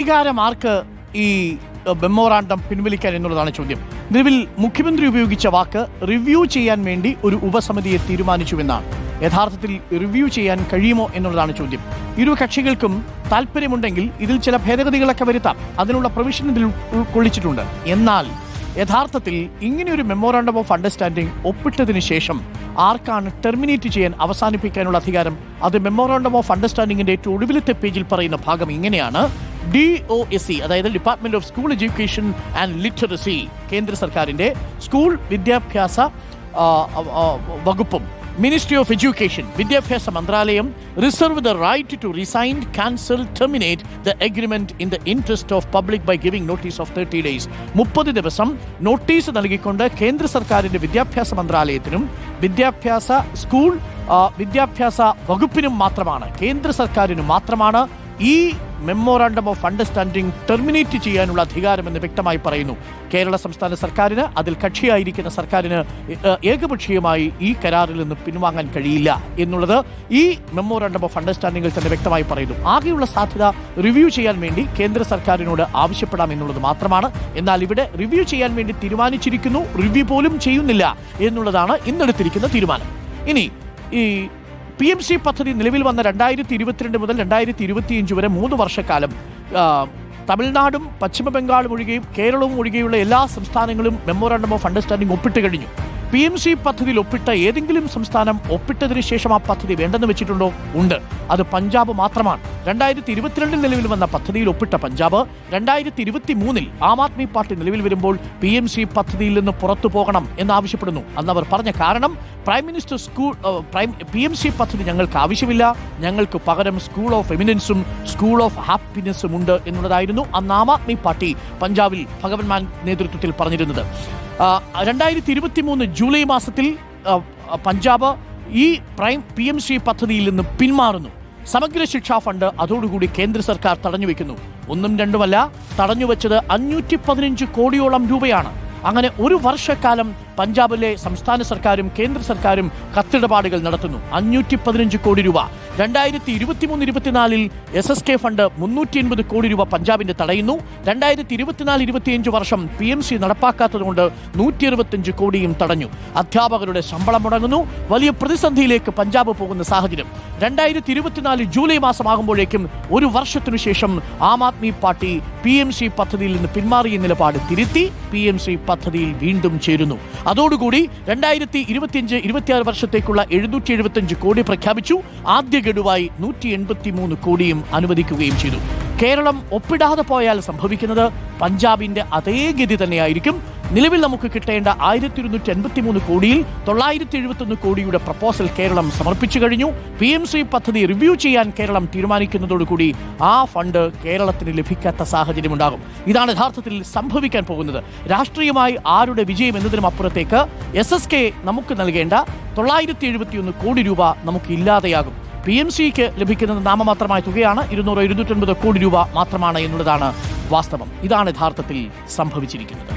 അധികാരമാർക്ക് ഈ മെമ്മോറാണ്ടം പിൻവലിക്കാൻ എന്നുള്ളതാണ് ചോദ്യം. നിലവിൽ മുഖ്യമന്ത്രി ഉപയോഗിച്ച വാക്ക് റിവ്യൂ ചെയ്യാൻ വേണ്ടി ഒരു ഉപസമിതിയെ തീരുമാനിച്ചുവെന്നാണ്. യഥാർത്ഥത്തിൽ റിവ്യൂ ചെയ്യാൻ കഴിയുമോ എന്നുള്ളതാണ് ചോദ്യം. ഇരു കക്ഷികൾക്കും താല്പര്യമുണ്ടെങ്കിൽ ഇതിൽ ചില ഭേദഗതികളൊക്കെ വരുത്താം. അതിനുള്ള പ്രൊവിഷൻ ഇതിൽ ഉൾക്കൊള്ളിച്ചിട്ടുണ്ട്. എന്നാൽ യഥാർത്ഥത്തിൽ ഇങ്ങനെയൊരു മെമ്മോറാണ്ടം ഓഫ് അണ്ടർസ്റ്റാൻഡിംഗ് ഒപ്പിട്ടതിന് ശേഷം ആർക്കാണ് ടെർമിനേറ്റ് ചെയ്യാൻ, അവസാനിപ്പിക്കാനുള്ള അധികാരം? അത് മെമ്മോറാണ്ടം ഓഫ് അണ്ടർസ്റ്റാൻഡിംഗിന്റെ ഏറ്റവും ഒടുവിലത്തെ പേജിൽ പറയുന്ന ഭാഗം ഇങ്ങനെയാണ്: DOSC, അതായത് department of school education and literacy, കേന്ദ്ര സർക്കാരിന്റെ സ്കൂൾ വിദ്യാഭ്യാസ വകുപ്പും മിനിസ്ട്രി ഓഫ് എഡ്യൂക്കേഷൻ, വിദ്യാഭ്യാസ മന്ത്രാലയം, reserve the right to resign, cancel, terminate the agreement in the interest of public by giving notice of 30 days. 30 ദിവസം നോട്ടീസ് നൽകിക്കൊണ്ട് കേന്ദ്ര സർക്കാരിന്റെ വിദ്യാഭ്യാസ മന്ത്രാലയത്തിനും വിദ്യാഭ്യാസ വകുപ്പിനും മാത്രമാണ്, കേന്ദ്ര സർക്കാരിനും മാത്രമാണ് ഈ മെമ്മോറാണ്ടം ഓഫ് അണ്ടർസ്റ്റാൻഡിംഗ് ടെർമിനേറ്റ് ചെയ്യാനുള്ള അധികാരമെന്ന് വ്യക്തമായി പറയുന്നു. കേരള സംസ്ഥാന സർക്കാരിന്, അതിൽ കക്ഷിയായിരിക്കുന്ന സർക്കാരിന് ഏകപക്ഷീയമായി ഈ കരാറിൽ നിന്ന് പിൻവാങ്ങാൻ കഴിയില്ല എന്നുള്ളത് ഈ മെമ്മോറാണ്ടം ഓഫ് അണ്ടർസ്റ്റാൻഡിംഗിൽ തന്നെ വ്യക്തമായി പറയുന്നു. ആകെയുള്ള സാധ്യത റിവ്യൂ ചെയ്യാൻ വേണ്ടി കേന്ദ്ര സർക്കാരിനോട് ആവശ്യപ്പെടാം എന്നുള്ളത് മാത്രമാണ്. എന്നാൽ ഇവിടെ റിവ്യൂ ചെയ്യാൻ വേണ്ടി തീരുമാനിച്ചിരിക്കുന്നു, റിവ്യൂ പോലും ചെയ്യുന്നില്ല എന്നുള്ളതാണ് ഇന്നെടുത്തിരിക്കുന്ന തീരുമാനം. ഇനി ഈ PMC പദ്ധതി നിലവിൽ വന്ന 2022 മുതൽ 2025 വരെ 3 വർഷക്കാലം തമിഴ്നാടും പശ്ചിമ ബംഗാളും ഒഴികെയും കേരളവും ഒഴികെയുള്ള എല്ലാ സംസ്ഥാനങ്ങളും മെമ്മോറാണ്ടം ഓഫ് അണ്ടർസ്റ്റാൻഡിംഗ് ഒപ്പിട്ട് കഴിഞ്ഞു. PMC പദ്ധതിയിൽ ഒപ്പിട്ട ഏതെങ്കിലും സംസ്ഥാനം ഒപ്പിട്ടതിന് ശേഷം ആ പദ്ധതി വേണ്ടെന്ന് വെച്ചിട്ടുണ്ടോ? ഉണ്ട്. അത് പഞ്ചാബ് മാത്രമാണ്. 2022 നിലവിൽ വന്ന പദ്ധതിയിൽ ഒപ്പിട്ട പഞ്ചാബ് 2023 ആം ആദ്മി പാർട്ടി നിലവിൽ വരുമ്പോൾ PMC പദ്ധതിയിൽ നിന്ന് പുറത്തു പോകണം എന്നാവശ്യപ്പെടുന്നു. അന്നവർ പറഞ്ഞ കാരണം പ്രൈം മിനിസ്റ്റർ PMC പദ്ധതി ഞങ്ങൾക്ക് ആവശ്യമില്ല, ഞങ്ങൾക്ക് പകരം സ്കൂൾ ഓഫ് എമിനൻസും സ്കൂൾ ഓഫ് ഹാപ്പിനെസ്സും ഉണ്ട് എന്നുള്ളതായിരുന്നു അന്ന് ആം ആദ്മി പാർട്ടി പഞ്ചാബിൽ ഭഗവത് മാൻ നേതൃത്വത്തിൽ പറഞ്ഞിരുന്നത്. 2023 ജൂലൈ മാസത്തിൽ പഞ്ചാബ് ഈ PMC പദ്ധതിയിൽ നിന്ന് പിന്മാറുന്നു. സമഗ്ര ശിക്ഷാ ഫണ്ട് അതോടുകൂടി കേന്ദ്ര സർക്കാർ തടഞ്ഞുവെക്കുന്നു. ഒന്നും രണ്ടുമല്ല, തടഞ്ഞുവെച്ചത് 515 കോടിയോളം രൂപയാണ്. അങ്ങനെ ഒരു വർഷക്കാലം പഞ്ചാബിലെ സംസ്ഥാന സർക്കാരും കേന്ദ്ര സർക്കാരും കത്തിടപാടുകൾ നടത്തുന്നു. 515 കോടി രൂപ. 2023-24 SSK ഫണ്ട് 380 കോടി രൂപ പഞ്ചാബിന്റെ തടയുന്നു. 2024-25 വർഷം PMC നടപ്പാക്കാത്തതുകൊണ്ട് 165 കോടിയും തടഞ്ഞു. അധ്യാപകരുടെ ശമ്പളം മുടങ്ങുന്നു. വലിയ പ്രതിസന്ധിയിലേക്ക് പഞ്ചാബ് പോകുന്ന സാഹചര്യം. 2024 ജൂലൈ മാസമാകുമ്പോഴേക്കും ഒരു വർഷത്തിനു ശേഷം ആം ആദ്മി പാർട്ടി PMC പദ്ധതിയിൽ നിന്ന് പിന്മാറിയ നിലപാട് തിരുത്തി PMC പദ്ധതിയിൽ വീണ്ടും ചേരുന്നു. അതോടുകൂടി 2025-26 വർഷത്തേക്കുള്ള 775 കോടി പ്രഖ്യാപിച്ചു. ആദ്യ ഗഡുവായി 183 കോടിയും അനുവദിക്കുകയും ചെയ്തു. കേരളം ഒപ്പിടാതെ പോയാൽ സംഭവിക്കുന്നത് പഞ്ചാബിന്റെ അതേ ഗതി തന്നെയായിരിക്കും. നിലവിൽ നമുക്ക് കിട്ടേണ്ട 1283 കോടിയിൽ 971 കോടിയുടെ പ്രപ്പോസൽ കേരളം സമർപ്പിച്ചു കഴിഞ്ഞു. PMC പദ്ധതി റിവ്യൂ ചെയ്യാൻ കേരളം തീരുമാനിക്കുന്നതോടുകൂടി ആ ഫണ്ട് കേരളത്തിന് ലഭിക്കാത്ത സാഹചര്യമുണ്ടാകും. ഇതാണ് യഥാർത്ഥത്തിൽ സംഭവിക്കാൻ പോകുന്നത്. രാഷ്ട്രീയമായി ആരുടെ വിജയം എന്നതിനും അപ്പുറത്തേക്ക് SSK നമുക്ക് നൽകേണ്ട 971 കോടി രൂപ നമുക്ക് ഇല്ലാതെയാകും. PMCക്ക് ലഭിക്കുന്നത് നാമമാത്രമായ തുകയാണ്. 200-250 കോടി രൂപ മാത്രമാണ് എന്നുള്ളതാണ് വാസ്തവം. ഇതാണ് യഥാർത്ഥത്തിൽ സംഭവിച്ചിരിക്കുന്നത്.